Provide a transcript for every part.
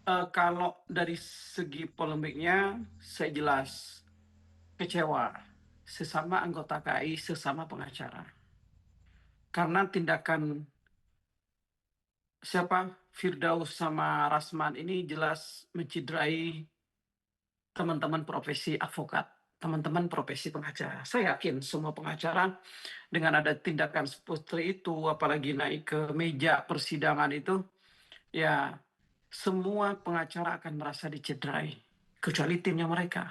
Kalau dari segi polemiknya, saya jelas kecewa sesama anggota KAI, sesama pengacara. Karena tindakan siapa Firdaus sama Rasman ini jelas menciderai teman-teman profesi advokat, teman-teman profesi pengacara. Saya yakin semua pengacara dengan ada tindakan seperti itu, apalagi naik ke meja persidangan itu, ya semua pengacara akan merasa dicederai, kecuali timnya mereka.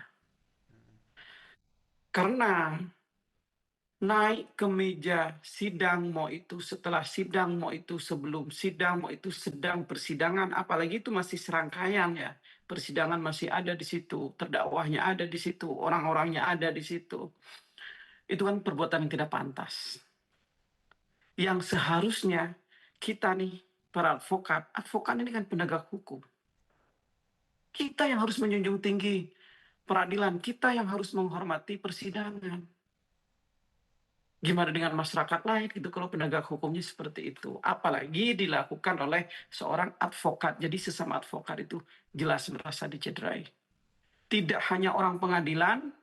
Karena naik ke meja sidang, mau itu setelah sidang, mau itu sebelum sidang, mau itu sedang persidangan, apalagi itu masih serangkaian ya. Persidangan masih ada di situ, terdakwahnya ada di situ, orang-orangnya ada di situ. Itu kan perbuatan yang tidak pantas. Yang seharusnya kita nih, para advokat, advokat ini kan penegak hukum. Kita yang harus menjunjung tinggi peradilan, kita yang harus menghormati persidangan. Gimana dengan masyarakat lain gitu kalau penegak hukumnya seperti itu. Apalagi dilakukan oleh seorang advokat. Jadi sesama advokat itu jelas merasa dicederai. Tidak hanya orang pengadilan,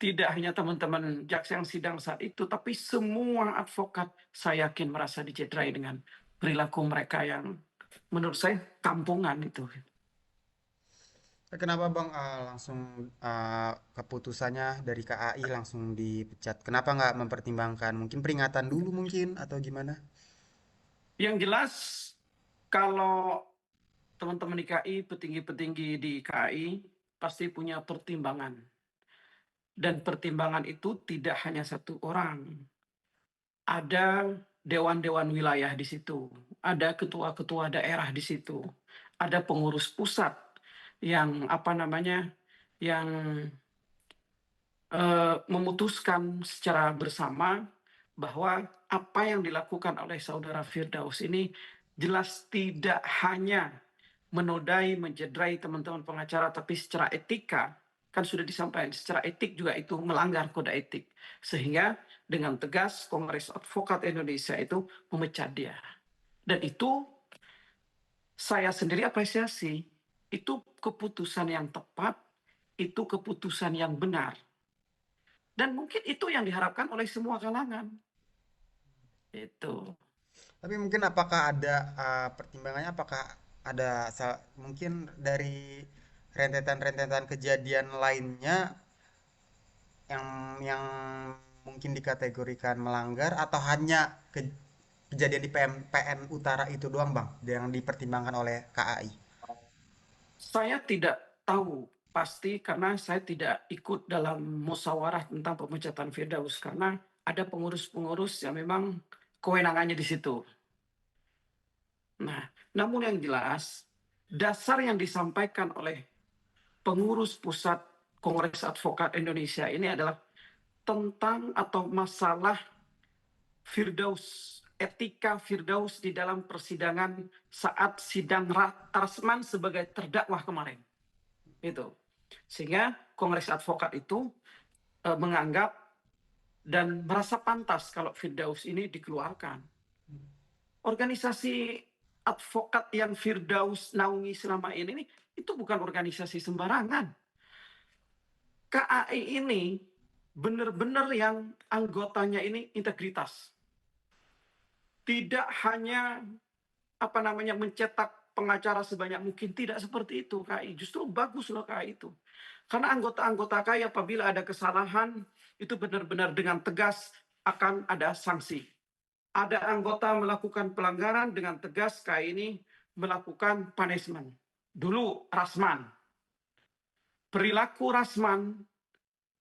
tidak hanya teman-teman jaksa yang sidang saat itu, tapi semua advokat saya yakin merasa dicederai dengan perilaku mereka yang menurut saya kampungan itu. Kenapa Bang langsung keputusannya dari KAI langsung dipecat? Kenapa nggak mempertimbangkan mungkin peringatan dulu mungkin atau gimana? Yang jelas kalau teman-teman di KAI, petinggi-petinggi di KAI pasti punya pertimbangan. Dan pertimbangan itu tidak hanya satu orang. Ada dewan-dewan wilayah di situ, ada ketua-ketua daerah di situ, ada pengurus pusat yang yang memutuskan secara bersama bahwa apa yang dilakukan oleh saudara Firdaus ini jelas tidak hanya menodai, mencederai teman-teman pengacara, tapi secara etika, kan sudah disampaikan, secara etik juga itu melanggar kode etik. Sehingga dengan tegas Kongres Advokat Indonesia itu memecat dia. Dan itu saya sendiri apresiasi. Itu keputusan yang tepat, itu keputusan yang benar. Dan mungkin itu yang diharapkan oleh semua kalangan. Itu. Tapi mungkin apakah ada pertimbangannya apakah ada mungkin dari rentetan-rentetan kejadian lainnya yang mungkin dikategorikan melanggar atau hanya kejadian di PN Utara itu doang Bang yang dipertimbangkan oleh KAI? Saya tidak tahu pasti karena saya tidak ikut dalam musyawarah tentang pemecatan Firdaus karena ada pengurus-pengurus yang memang kewenangannya di situ. Nah, namun yang jelas dasar yang disampaikan oleh pengurus pusat Kongres Advokat Indonesia ini adalah tentang atau masalah Firdaus, etika Firdaus di dalam persidangan saat sidang Rasman sebagai terdakwa kemarin. Itu. Sehingga Kongres Advokat itu menganggap dan merasa pantas kalau Firdaus ini dikeluarkan. Organisasi advokat yang Firdaus naungi selama ini itu bukan organisasi sembarangan. KAI ini benar-benar yang anggotanya ini integritas. Tidak hanya mencetak pengacara sebanyak mungkin, tidak seperti itu KAI. Justru bagus loh KAI itu. Karena anggota-anggota KAI apabila ada kesalahan itu benar-benar dengan tegas akan ada sanksi. Ada anggota melakukan pelanggaran dengan tegas KAI ini melakukan punishment. Dulu Rasman, perilaku Rasman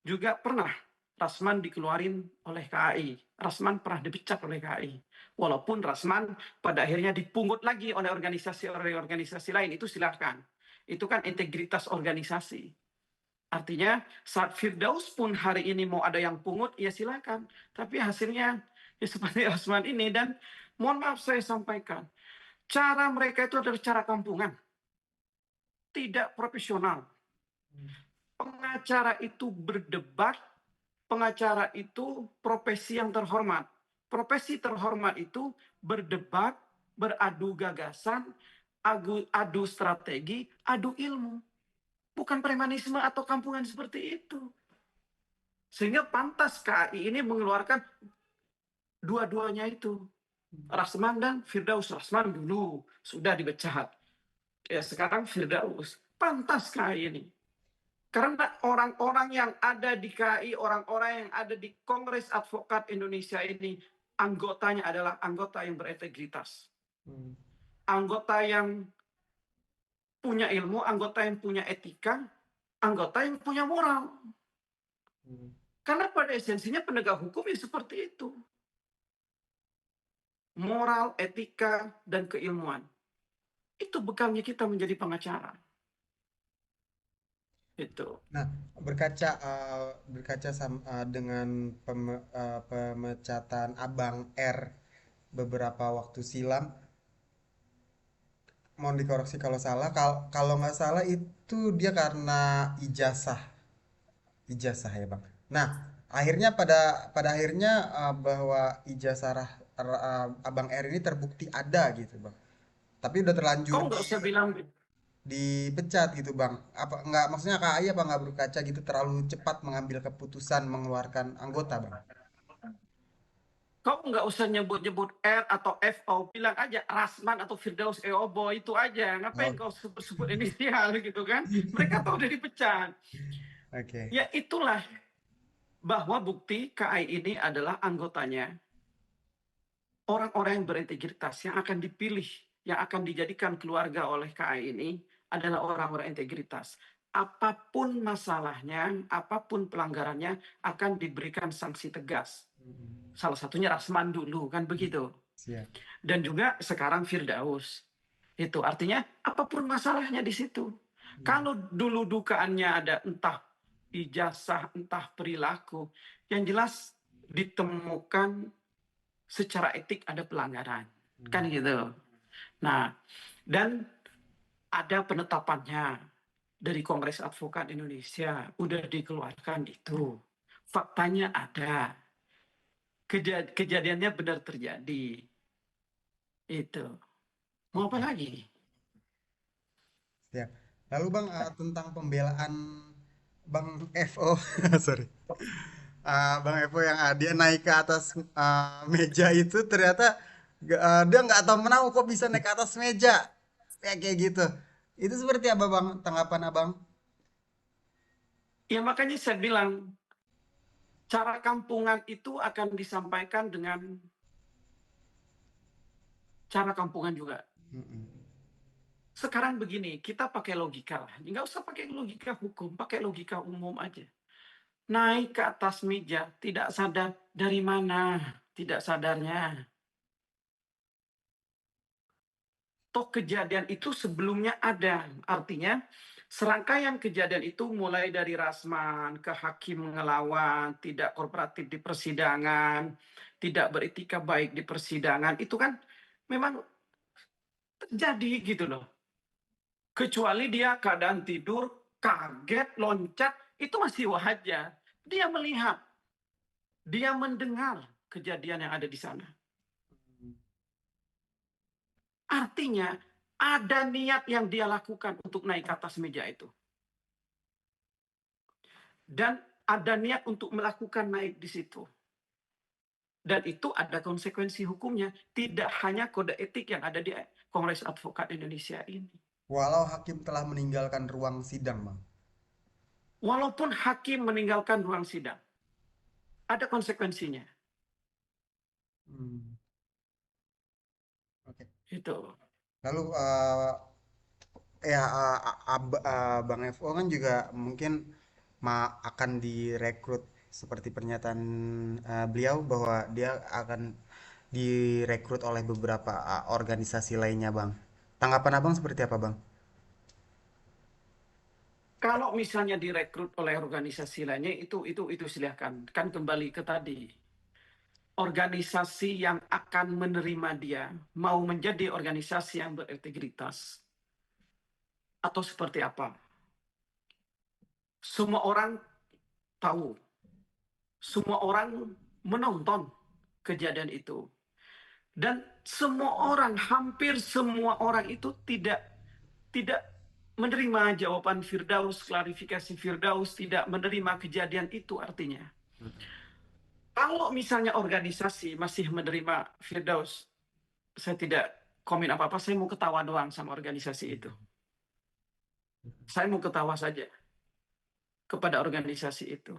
juga pernah Rasman dikeluarin oleh KAI. Rasman pernah dipecat oleh KAI. Walaupun Rasman pada akhirnya dipungut lagi oleh organisasi lain, itu silahkan. Itu kan integritas organisasi. Artinya saat Firdaus pun hari ini mau ada yang pungut, ya silakan. Tapi hasilnya ya seperti Rasman ini. Dan mohon maaf saya sampaikan, cara mereka itu adalah cara kampungan. Tidak profesional. Pengacara itu berdebat, pengacara itu profesi yang terhormat. Profesi terhormat itu berdebat, beradu gagasan, adu strategi, adu ilmu. Bukan premanisme atau kampungan seperti itu. Sehingga pantas KAI ini mengeluarkan dua-duanya itu. Rasman dan Firdaus. Rasman dulu sudah dipecat. Ya sekarang Firdaus. Pantas KAI ini. Karena orang-orang yang ada di KAI, orang-orang yang ada di Kongres Advokat Indonesia ini, anggotanya adalah anggota yang berintegritas. Anggota yang punya ilmu, anggota yang punya etika, anggota yang punya moral. Karena pada esensinya penegak hukum ya seperti itu. Moral, etika, dan keilmuan. Itu bekalnya kita menjadi pengacara. Itu. Nah, berkaca dengan pemecatan Abang R beberapa waktu silam, mohon dikoreksi kalau salah. Kalau nggak salah itu dia karena ijazah, ijazah ya bang. Nah, akhirnya pada akhirnya bahwa ijazah Abang R ini terbukti ada gitu bang. Tapi udah terlanjur Kau nggak usah bilang, dipecat gitu bang. Apa nggak maksudnya KAI apa nggak berkaca gitu terlalu cepat mengambil keputusan mengeluarkan anggota bang? kau nggak usah nyebut-nyebut R atau FO, bilang aja Rasman atau Firdaus Eobo, itu aja. Ngapain Oh, kau sebut-sebut inisial gitu kan? Mereka tahu udah dipecat. oke. Ya itulah bahwa bukti KAI ini adalah anggotanya orang-orang yang berintegritas yang akan dipilih, yang akan dijadikan keluarga oleh KAI ini adalah orang-orang integritas. Apapun masalahnya, apapun pelanggarannya akan diberikan sanksi tegas. Salah satunya Rasman dulu kan begitu. Siap. Dan juga sekarang Firdaus. Itu artinya apapun masalahnya di situ. Kalau dulu dugaannya ada entah ijazah, entah perilaku, yang jelas ditemukan secara etik ada pelanggaran. Kan gitu. Nah, dan ada penetapannya dari Kongres Advokat Indonesia, udah dikeluarkan itu. Faktanya ada. Kejadiannya benar terjadi. Itu. Mau apa Oke. lagi? Siap. Lalu bang tentang pembelaan Bang FO, sorry. Bang FO yang dia naik ke atas meja itu ternyata dia nggak tahu menau kok bisa naik ke atas meja. Ya kayak gitu. Itu seperti apa bang tanggapan abang? Ya makanya saya bilang, cara kampungan itu akan disampaikan dengan cara kampungan juga. Mm-mm. Sekarang begini, kita pakai logika lah. Nggak usah pakai logika hukum, pakai logika umum aja. Naik ke atas meja, tidak sadar dari mana, tidak sadarnya. Toh kejadian itu sebelumnya ada. Artinya, serangkaian kejadian itu mulai dari Rasman ke hakim ngelawan, tidak kooperatif di persidangan, tidak beretika baik di persidangan, itu kan memang terjadi gitu loh. Kecuali dia keadaan tidur, kaget, loncat, itu masih wajar. Dia melihat, dia mendengar kejadian yang ada di sana. Artinya, ada niat yang dia lakukan untuk naik ke atas meja itu. Dan ada niat untuk melakukan naik di situ. Dan itu ada konsekuensi hukumnya. Tidak hanya kode etik yang ada di Kongres Advokat Indonesia ini. Walau hakim telah meninggalkan ruang sidang bang. Walaupun hakim meninggalkan ruang sidang, ada konsekuensinya. Hmm. Oke. Itu. Lalu ya Bang FO kan juga mungkin akan direkrut seperti pernyataan beliau bahwa dia akan direkrut oleh beberapa organisasi lainnya, Bang. Tanggapan Abang seperti apa, Bang? Kalau misalnya direkrut oleh organisasi lainnya itu silakan. Kan kembali ke tadi. Organisasi yang akan menerima dia mau menjadi organisasi yang berintegritas atau seperti apa? Semua orang tahu, semua orang menonton kejadian itu. Dan semua orang, hampir semua orang itu tidak menerima jawaban Firdaus, klarifikasi Firdaus, tidak menerima kejadian itu artinya. Kalau misalnya organisasi masih menerima Firdaus, saya tidak komen apa-apa, saya mau ketawa doang sama organisasi itu. Saya mau ketawa saja kepada organisasi itu.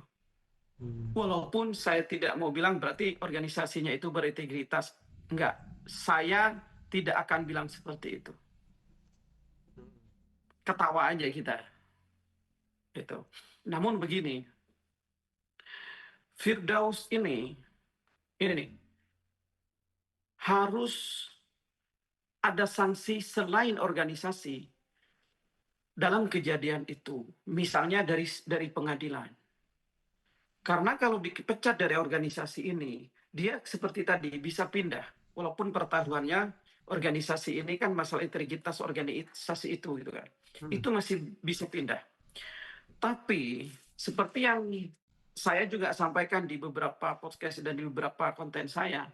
Walaupun saya tidak mau bilang berarti organisasinya itu berintegritas. Enggak, saya tidak akan bilang seperti itu. Ketawa aja kita. Gitu. Namun begini, Firdaus ini nih, harus ada sanksi selain organisasi dalam kejadian itu. Misalnya dari pengadilan. Karena kalau dipecat dari organisasi ini, dia seperti tadi bisa pindah. Walaupun pertaruhannya organisasi ini kan masalah integritas organisasi itu gitu kan. Itu masih bisa pindah. Tapi seperti yang saya juga sampaikan di beberapa podcast dan di beberapa konten saya,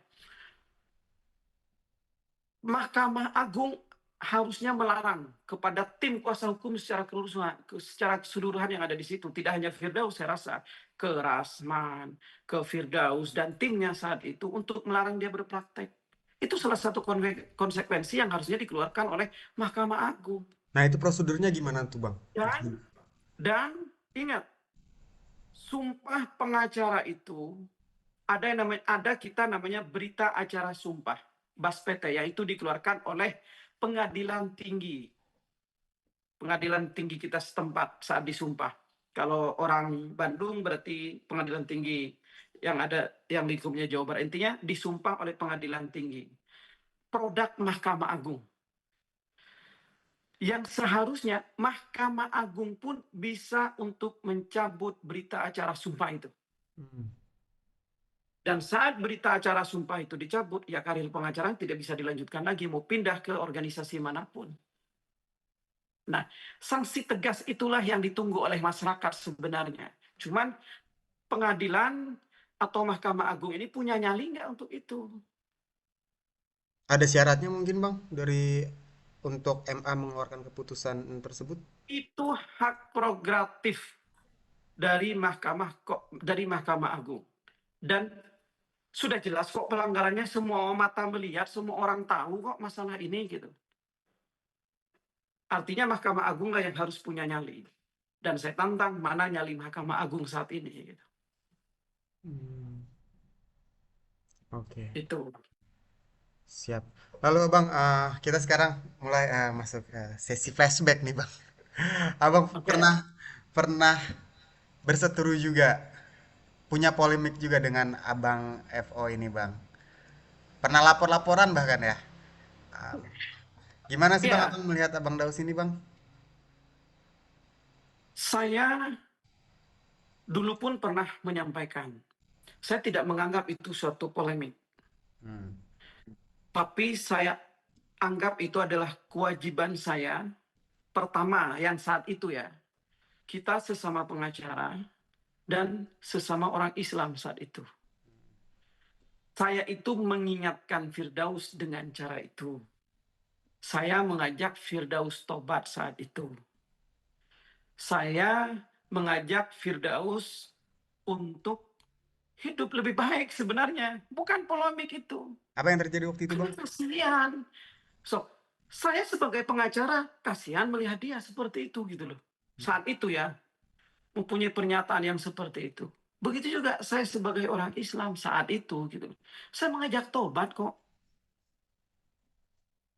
Mahkamah Agung harusnya melarang kepada tim kuasa hukum secara keseluruhan yang ada di situ, tidak hanya Firdaus, saya rasa ke Rasman, ke Firdaus dan timnya saat itu untuk melarang dia berpraktek. Itu salah satu konsekuensi yang harusnya dikeluarkan oleh Mahkamah Agung. Nah, itu prosedurnya gimana tuh, Bang? Dan ingat, sumpah pengacara itu ada kita namanya berita acara sumpah BASPT, yaitu dikeluarkan oleh pengadilan tinggi kita setempat saat disumpah. Kalau orang Bandung berarti pengadilan tinggi yang lingkupnya Jawa Barat. Intinya disumpah oleh pengadilan tinggi. Produk Mahkamah Agung. Yang seharusnya Mahkamah Agung pun bisa untuk mencabut berita acara sumpah itu. Dan saat berita acara sumpah itu dicabut, ya karir pengacara tidak bisa dilanjutkan lagi, mau pindah ke organisasi manapun. Nah, sanksi tegas itulah yang ditunggu oleh masyarakat sebenarnya. Cuman pengadilan atau Mahkamah Agung ini punya nyali nggak untuk itu? Ada syaratnya mungkin, Bang, untuk MA mengeluarkan keputusan tersebut? Itu hak prerogatif dari Mahkamah Agung. Dan sudah jelas kok pelanggarannya, semua mata melihat, semua orang tahu kok masalah ini gitu. Artinya Mahkamah Agung lah yang harus punya nyali. Dan saya tantang mana nyali Mahkamah Agung saat ini. Gitu. Oke, Itu. siap. Lalu, Bang, kita sekarang mulai masuk sesi flashback nih, Bang. Abang Oke. pernah pernah berseteru juga, punya polemik juga dengan Abang FO ini, Bang. Pernah lapor-laporan bahkan ya. Ah, Gimana sih, Bang, Ya, Abang melihat Abang Daus ini, Bang? saya dulu pun pernah menyampaikan. Saya tidak menganggap itu suatu polemik. Hmm. Tapi saya anggap itu adalah kewajiban saya. Pertama, yang saat itu ya, kita sesama pengacara dan sesama orang Islam saat itu. Saya itu mengingatkan Firdaus dengan cara itu. Saya mengajak Firdaus tobat saat itu. Saya mengajak Firdaus untuk hidup lebih baik sebenarnya. Bukan polemik itu. Apa yang terjadi waktu itu, Karena Bang? kasihan. So, saya sebagai pengacara, kasihan melihat dia seperti itu gitu loh. Saat itu ya, mempunyai pernyataan yang seperti itu. Begitu juga saya sebagai orang Islam saat itu gitu. Saya mengajak tobat kok.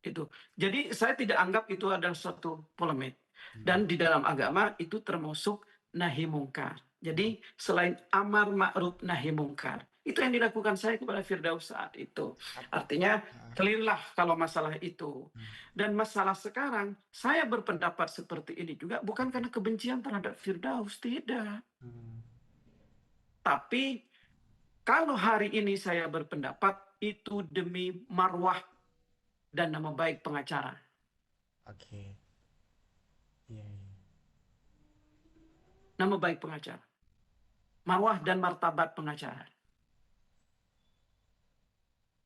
Itu. Jadi saya tidak anggap itu adalah suatu polemik. Dan di dalam agama itu termasuk nahi mungkar. Jadi selain amar ma'ruf nahi mungkar, itu yang dilakukan saya kepada Firdaus saat itu. Artinya clear-lah kalau masalah itu. Dan masalah sekarang, saya berpendapat seperti ini juga bukan karena kebencian terhadap Firdaus, tidak. Tapi kalau hari ini saya berpendapat itu demi marwah dan nama baik pengacara. Oke. Iya, iya. Nama baik pengacara. Marwah dan martabat pengacara.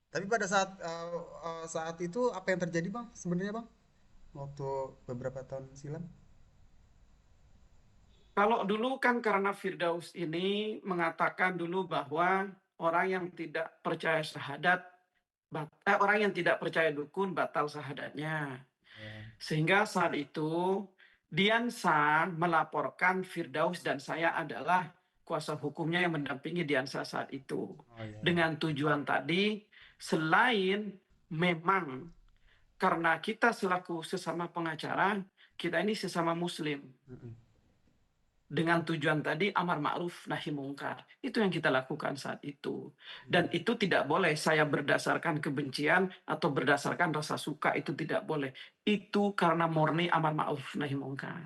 Tapi pada saat itu apa yang terjadi bang sebenarnya bang? Waktu beberapa tahun silam. Kalau dulu kan karena Firdaus ini mengatakan dulu bahwa orang yang tidak percaya syahadat, orang yang tidak percaya dukun batal syahadatnya. Ya. Sehingga saat itu Diansa melaporkan Firdaus dan saya adalah kuasa hukumnya yang mendampingi Diansa saat itu. Oh ya. Dengan tujuan tadi, selain memang karena kita selaku sesama pengacara, kita ini sesama muslim. Mm-mm. Dengan tujuan tadi amar ma'ruf nahi mungkar. Itu yang kita lakukan saat itu. Dan Mm. itu tidak boleh saya berdasarkan kebencian atau berdasarkan rasa suka, itu tidak boleh. Itu karena murni amar ma'ruf nahi mungkar.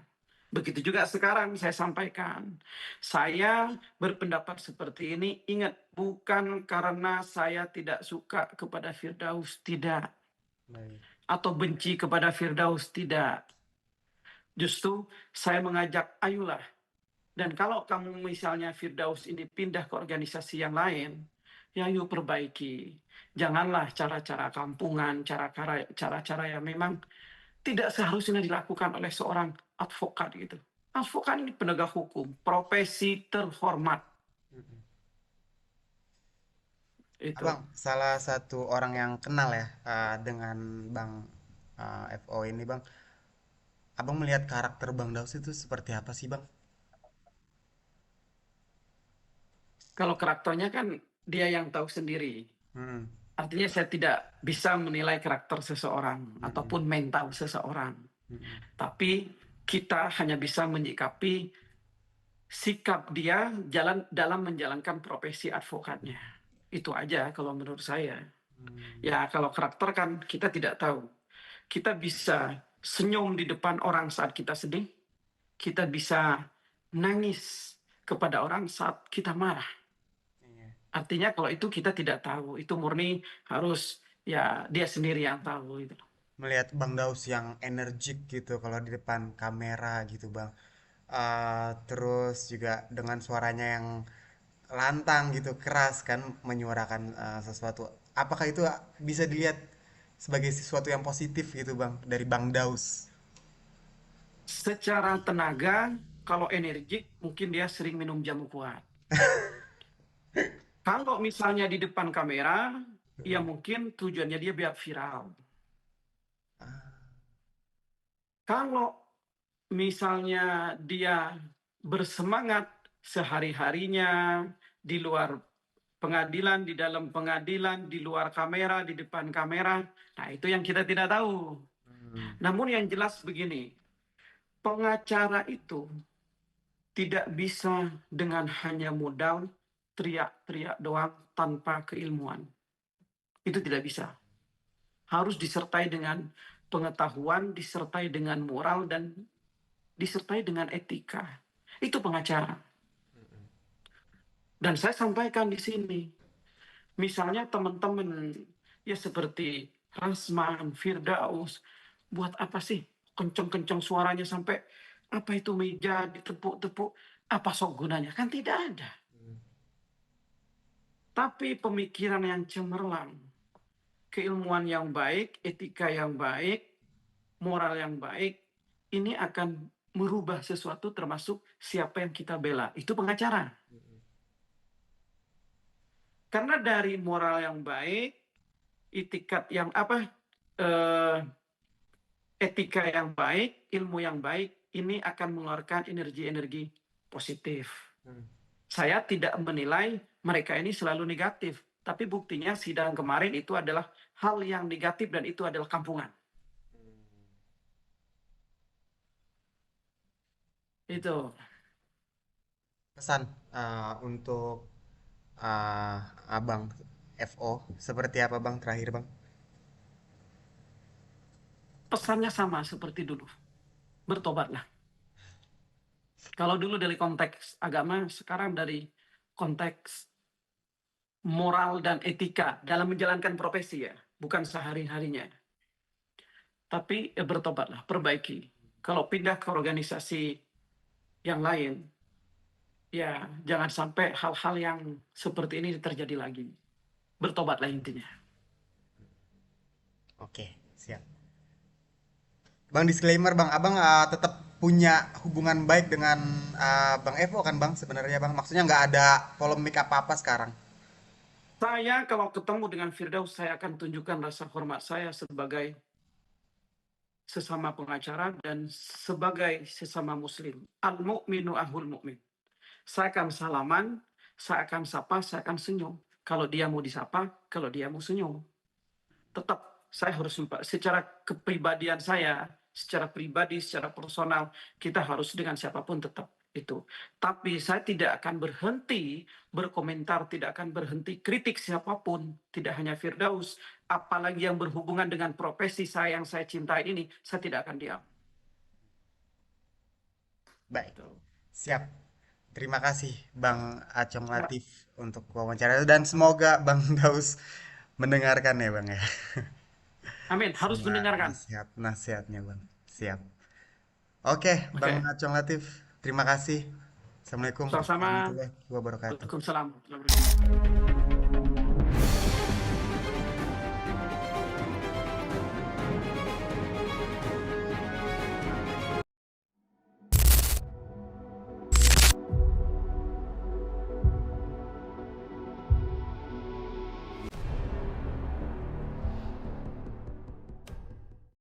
Begitu juga sekarang saya sampaikan. Saya berpendapat seperti ini, ingat, bukan karena saya tidak suka kepada Firdaus, tidak. Baik. Atau benci kepada Firdaus, tidak. Justru saya mengajak, ayolah. Dan kalau kamu misalnya Firdaus ini pindah ke organisasi yang lain, ya yuk perbaiki. Janganlah cara-cara kampungan, cara-cara yang memang tidak seharusnya dilakukan oleh seorang advokat gitu. Advokat ini penegak hukum, profesi terhormat Mm-mm. itu. Abang, salah satu orang yang kenal ya dengan Bang FO ini Bang. Abang melihat karakter Bang Daus itu seperti apa sih Bang? Kalau karakternya kan dia yang tahu sendiri. Mm-mm. Artinya saya tidak bisa menilai karakter seseorang Mm-mm. ataupun mental seseorang. Mm-mm. Tapi kita hanya bisa menyikapi sikap dia dalam menjalankan profesi advokatnya. Itu aja kalau menurut saya. Mm. Ya kalau karakter kan kita tidak tahu. Kita bisa senyum di depan orang saat kita sedih. Kita bisa nangis kepada orang saat kita marah. Iya. Artinya kalau itu kita tidak tahu. Itu murni harus ya dia sendiri yang tahu itu. Melihat Bang Daus yang energik gitu kalau di depan kamera gitu Bang. Terus juga dengan suaranya yang lantang gitu, keras kan menyuarakan sesuatu. Apakah itu bisa dilihat sebagai sesuatu yang positif gitu Bang dari Bang Daus? Secara tenaga, kalau energik mungkin dia sering minum jamu kuat. Kalau misalnya di depan kamera, ya mungkin tujuannya dia biar viral. Kalau misalnya dia bersemangat sehari-harinya di luar pengadilan, di dalam pengadilan, di luar kamera, di depan kamera, nah itu yang kita tidak tahu. Hmm. Namun yang jelas begini, pengacara itu tidak bisa dengan hanya modal teriak-teriak doang tanpa keilmuan. Itu tidak bisa. Harus disertai dengan pengetahuan, disertai dengan moral, dan disertai dengan etika. Itu pengacara. Dan saya sampaikan di sini, misalnya teman-teman ya seperti Rasman, Firdaus, buat apa sih kenceng-kenceng suaranya sampai apa itu meja ditepuk-tepuk, apa sok gunanya? Kan tidak ada. Tapi pemikiran yang cemerlang, keilmuan yang baik, etika yang baik, moral yang baik, ini akan merubah sesuatu termasuk siapa yang kita bela. Itu pengacara. Karena dari moral yang baik, etikat yang apa, eh, etika yang baik, ilmu yang baik, ini akan mengeluarkan energi-energi positif. Hmm. Saya tidak menilai mereka ini selalu negatif, tapi buktinya sidang kemarin itu adalah hal yang negatif dan itu adalah kampungan. Itu. Pesan untuk uh, Abang FO seperti apa Bang terakhir Bang? Pesannya sama seperti dulu. Bertobatlah. Kalau dulu dari konteks agama, sekarang dari konteks moral dan etika dalam menjalankan profesi ya, bukan sehari-harinya. Tapi bertobatlah, perbaiki. Kalau pindah ke organisasi yang lain, ya jangan sampai hal-hal yang seperti ini terjadi lagi. Bertobatlah intinya. Oke, siap. Bang, disclaimer Bang, Abang tetap punya hubungan baik dengan Bang Evo kan Bang sebenarnya Bang. Maksudnya nggak ada polemik apa-apa sekarang. Saya kalau ketemu dengan Firdaus, saya akan tunjukkan rasa hormat saya sebagai sesama pengacara dan sebagai sesama muslim. Al-mu'minu ahul mu'min. Saya akan salaman, saya akan sapa, saya akan senyum. Kalau dia mau disapa, kalau dia mau senyum. Tetap saya harus secara kepribadian saya, secara pribadi, secara personal, kita harus dengan siapapun tetap itu. Tapi saya tidak akan berhenti berkomentar, tidak akan berhenti kritik siapapun, tidak hanya Firdaus, apalagi yang berhubungan dengan profesi saya yang saya cintai ini, saya tidak akan diam. Baik, Gitu. siap. Terima kasih Bang Acong Ya, Latif untuk wawancara dan semoga Bang Daus mendengarkan ya Bang ya. amin, harus Semua mendengarkan. nasihat-nasihatnya Bang. Siap. Oke, Bang Oke, Acong Latif, terima kasih. Assalamualaikum sama-sama. warahmatullahi wabarakatuh. Waalaikumsalam.